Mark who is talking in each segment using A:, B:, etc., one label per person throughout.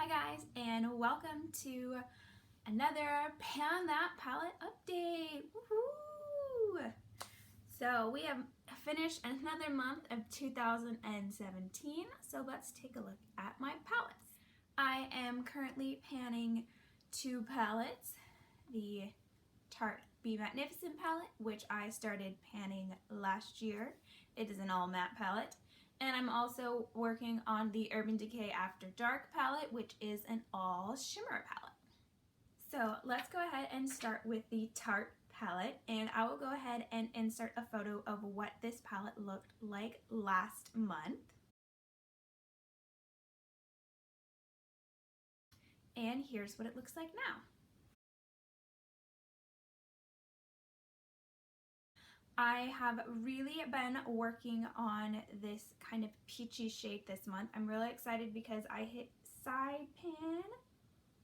A: Hi guys, and welcome to another Pan That Palette update. Woohoo! So we have finished another month of 2017, so let's take a look at my palettes. I am currently panning two palettes, the Tarte Be Matte-nificent palette, which I started panning last year. It is an all matte palette. And I'm also working on the Urban Decay Afterdark palette, which is an all shimmer palette. So let's go ahead and start with the Tarte palette, and I will go ahead and insert a photo of what this palette looked like last month. And here's what it looks like now. I have really been working on this kind of peachy shade this month. I'm really excited because I hit side pan.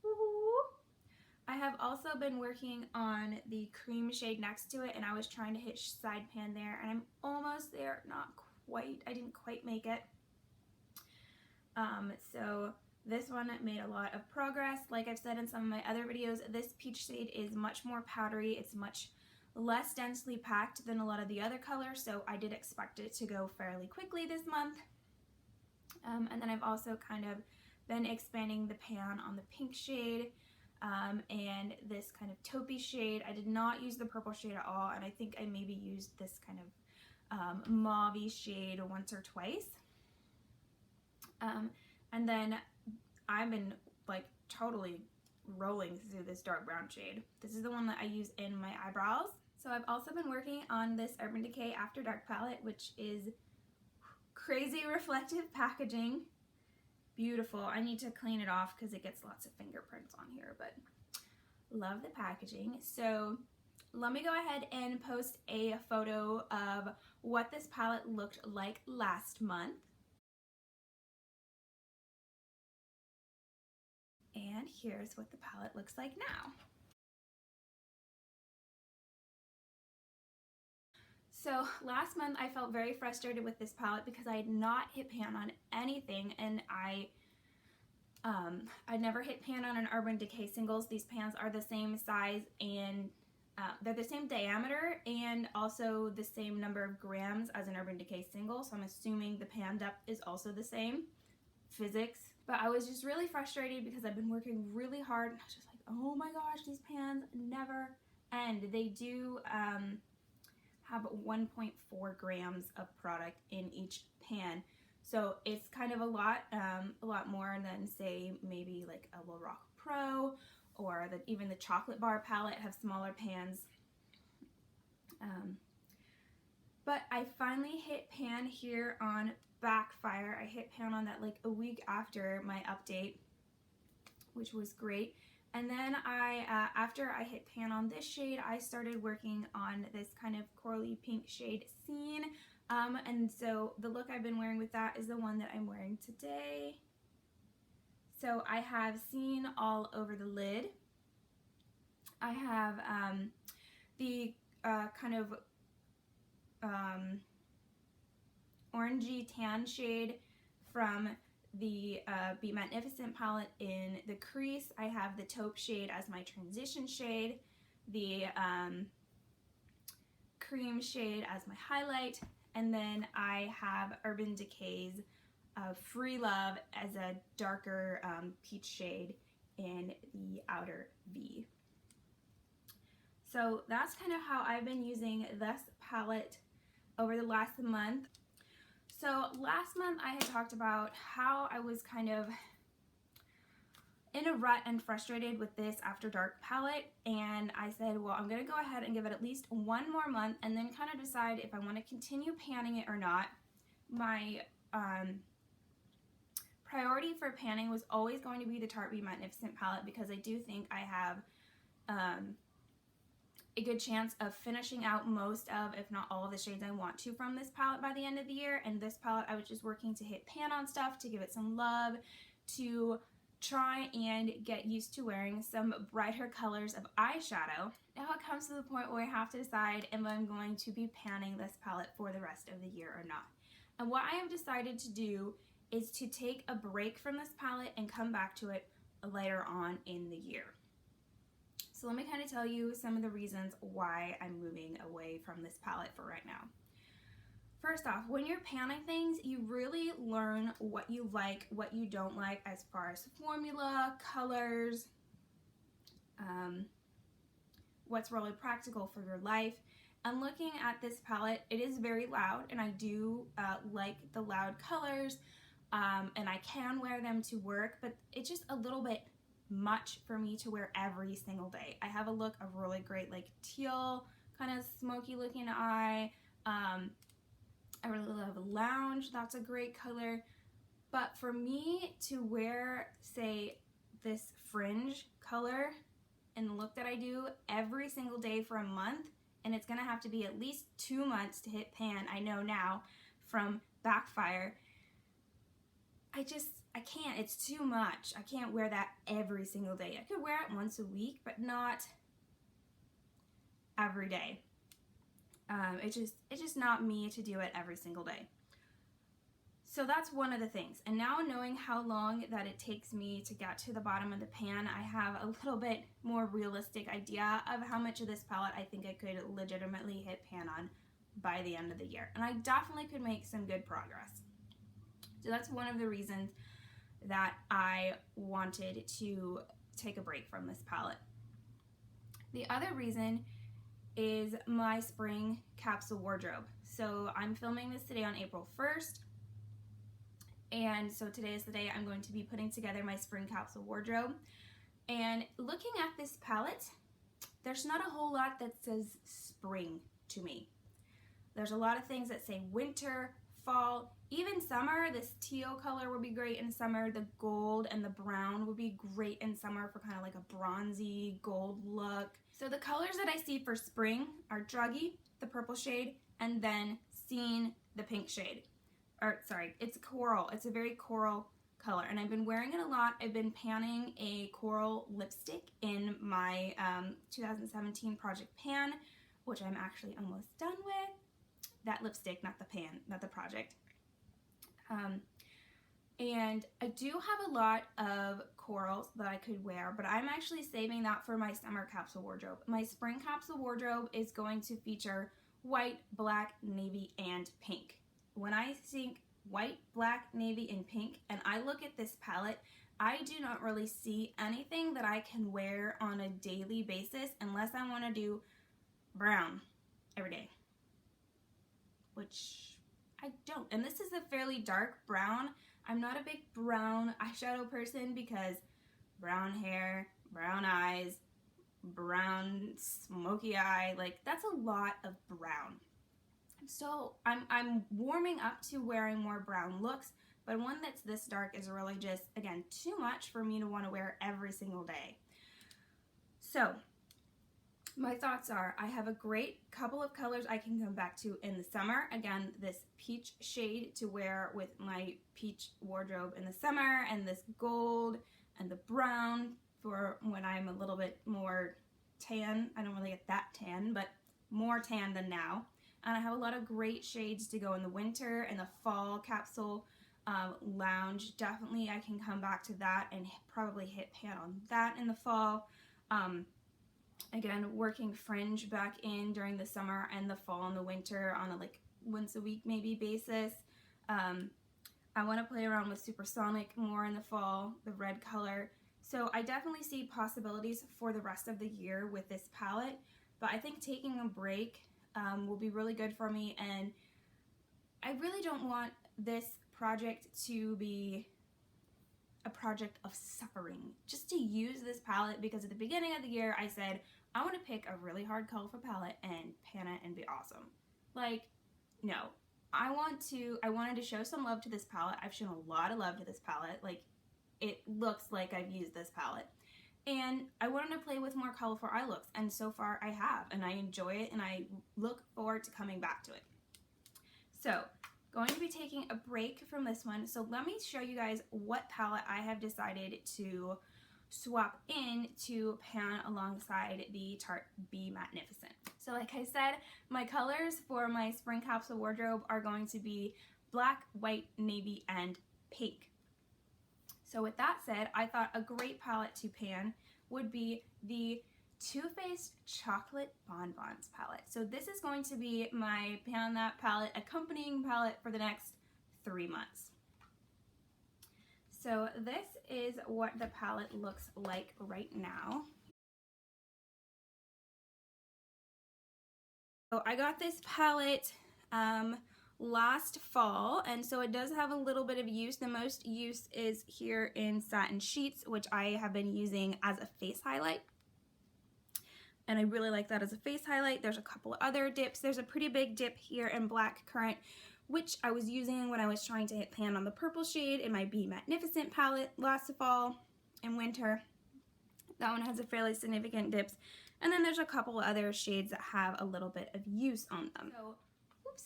A: Woo-hoo. I have also been working on the cream shade next to it, and I was trying to hit side pan there, and I'm almost there. Not quite. I didn't quite make it. So this one made a lot of progress. Like I've said in some of my other videos, this peach shade is much more powdery. It's much less densely packed than a lot of the other colors, so I did expect it to go fairly quickly this month. And then I've also kind of been expanding the pan on the pink shade and this kind of taupey shade. I did not use the purple shade at all, and I think I maybe used this kind of mauve-y shade once or twice. And then I've been like totally rolling through this dark brown shade. This is the one that I use in my eyebrows. So I've also been working on this Urban Decay Afterdark palette, which is crazy reflective packaging. Beautiful. I need to clean it off because it gets lots of fingerprints on here, but love the packaging. So let me go ahead and post a photo of what this palette looked like last month. And here's what the palette looks like now. So last month I felt very frustrated with this palette because I had not hit pan on anything, and I never hit pan on an Urban Decay singles. These pans are the same size and they're the same diameter and also the same number of grams as an Urban Decay single, so I'm assuming the pan depth is also the same. Physics. But I was just really frustrated because I've been working really hard and I was just like, oh my gosh, these pans never end. They do have 1.4 grams of product in each pan, so it's kind of a lot more than say maybe like a Lorac Pro or even the chocolate bar palette have smaller pans. But I finally hit pan here on Backfire. I hit pan on that like a week after my update, which was great. And then after I hit pan on this shade, I started working on this kind of corally pink shade Scene. And so the look I've been wearing with that is the one that I'm wearing today. So I have Scene all over the lid. I have the kind of orangey tan shade from the Be Matte-nificent palette in the crease. I have the taupe shade as my transition shade, the cream shade as my highlight, and then I have Urban Decay's Free Love as a darker peach shade in the outer V. So that's kind of how I've been using this palette over the last month. So last month I had talked about how I was kind of in a rut and frustrated with this Afterdark palette, and I said, well, I'm going to go ahead and give it at least one more month and then kind of decide if I want to continue panning it or not. My priority for panning was always going to be the Tarte Be Matte-nificent palette because I do think I have a good chance of finishing out most of, if not all of the shades I want to from this palette by the end of the year. And this palette I was just working to hit pan on stuff, to give it some love, to try and get used to wearing some brighter colors of eyeshadow. Now it comes to the point where I have to decide if I'm going to be panning this palette for the rest of the year or not. And what I have decided to do is to take a break from this palette and come back to it later on in the year. So let me kind of tell you some of the reasons why I'm moving away from this palette for right now. First off, when you're panning things, you really learn what you like, what you don't like as far as formula, colors, what's really practical for your life. And looking at this palette, it is very loud, and I do like the loud colors, and I can wear them to work, but it's just a little bit much for me to wear every single day. I have a look of really great like teal, kind of smoky looking eye. I really love lounge, that's a great color. But for me to wear, say, this fringe color and the look that I do every single day for a month, and it's gonna have to be at least 2 months to hit pan, I know now from Backfire, I can't, it's too much. I can't wear that every single day. I could wear it once a week, but not every day. It's just not me to do it every single day. So that's one of the things. And now knowing how long that it takes me to get to the bottom of the pan, I have a little bit more realistic idea of how much of this palette I think I could legitimately hit pan on by the end of the year. And I definitely could make some good progress. So that's one of the reasons that I wanted to take a break from this palette. The other reason is my spring capsule wardrobe. So I'm filming this today on April 1st. And so today is the day I'm going to be putting together my spring capsule wardrobe. And looking at this palette, there's not a whole lot that says spring to me. There's a lot of things that say winter, fall, even summer. This teal color would be great in summer. The gold and the brown would be great in summer for kind of like a bronzy gold look. So the colors that I see for spring are Druggy, the purple shade, and then Scene, the pink shade. Or sorry, it's coral. It's a very coral color, and I've been wearing it a lot. I've been panning a coral lipstick in my 2017 Project Pan, which I'm actually almost done with. That lipstick, not the pan, not the project. And I do have a lot of corals that I could wear, but I'm actually saving that for my summer capsule wardrobe. My spring capsule wardrobe is going to feature white, black, navy, and pink. When I think white, black, navy, and pink, and I look at this palette, I do not really see anything that I can wear on a daily basis unless I want to do brown every day, which I don't. And this is a fairly dark brown. I'm not a big brown eyeshadow person because brown hair, brown eyes, brown smoky eye, like that's a lot of brown. So I'm warming up to wearing more brown looks, but one that's this dark is really just, again, too much for me to want to wear every single day. So my thoughts are, I have a great couple of colors I can come back to in the summer. Again, this peach shade to wear with my peach wardrobe in the summer, and this gold and the brown for when I'm a little bit more tan. I don't really get that tan, but more tan than now. And I have a lot of great shades to go in the winter and the fall capsule lounge. Definitely I can come back to that and probably hit pan on that in the fall. Again, working fringe back in during the summer and the fall and the winter on a like once a week maybe basis. I want to play around with Supersonic more in the fall, the red color. So I definitely see possibilities for the rest of the year with this palette, but I think taking a break will be really good for me, and I really don't want this project to be a project of suffering. Just to use this palette, because at the beginning of the year I said I want to pick a really hard colorful palette and pan it and be awesome. Like, no. I wanted to show some love to this palette. I've shown a lot of love to this palette. Like, it looks like I've used this palette. And I wanted to play with more colorful eye looks, and so far I have, and I enjoy it, and I look forward to coming back to it. So, going to be taking a break from this one, so let me show you guys what palette I have decided to swap in to pan alongside the Tarte Be Matte-nificent. So like I said, my colors for my spring capsule wardrobe are going to be black, white, navy, and pink. So with that said, I thought a great palette to pan would be the Too Faced Chocolate Bonbons palette. So this is going to be my Pan That palette accompanying palette for the next 3 months. So this is what the palette looks like right now. So I got this palette last fall, and so it does have a little bit of use. The most use is here in Satin Sheets, which I have been using as a face highlight. And I really like that as a face highlight. There's a couple other dips. There's a pretty big dip here in Black Currant, which I was using when I was trying to hit pan on the purple shade in my Be Matte-nificent palette last fall and winter. That one has a fairly significant dips. And then there's a couple other shades that have a little bit of use on them. So, oops.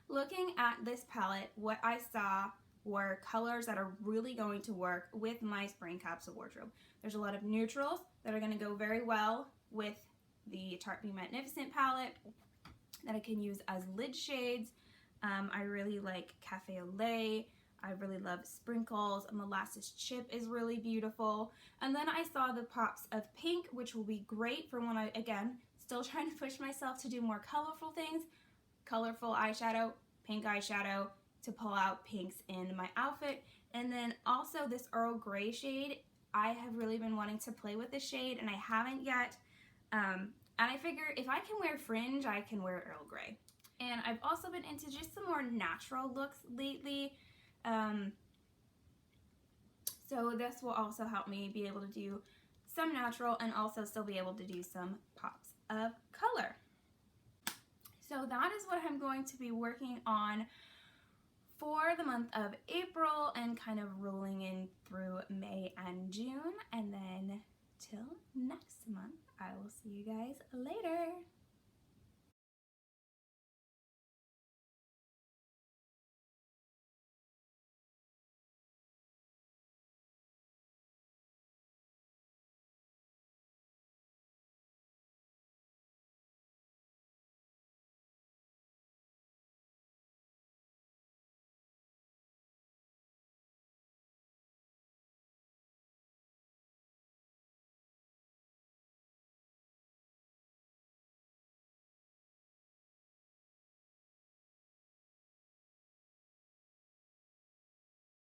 A: Looking at this palette, what I saw were colors that are really going to work with my spring capsule wardrobe. There's a lot of neutrals that are going to go very well with the Tarte Be Matte-nificent palette that I can use as lid shades. I really like Cafe au Lait. I really love Sprinkles. Molasses Chip is really beautiful. And then I saw the pops of pink, which will be great for when I, again, still trying to push myself to do more colorful things. Colorful eyeshadow, pink eyeshadow to pull out pinks in my outfit. And then also this Earl Grey shade. I have really been wanting to play with this shade and I haven't yet. And I figure if I can wear fringe, I can wear Earl Grey. And I've also been into just some more natural looks lately. So this will also help me be able to do some natural and also still be able to do some pops of color. So that is what I'm going to be working on for the month of April and kind of rolling in through May and June. And then till next month, I will see you guys later.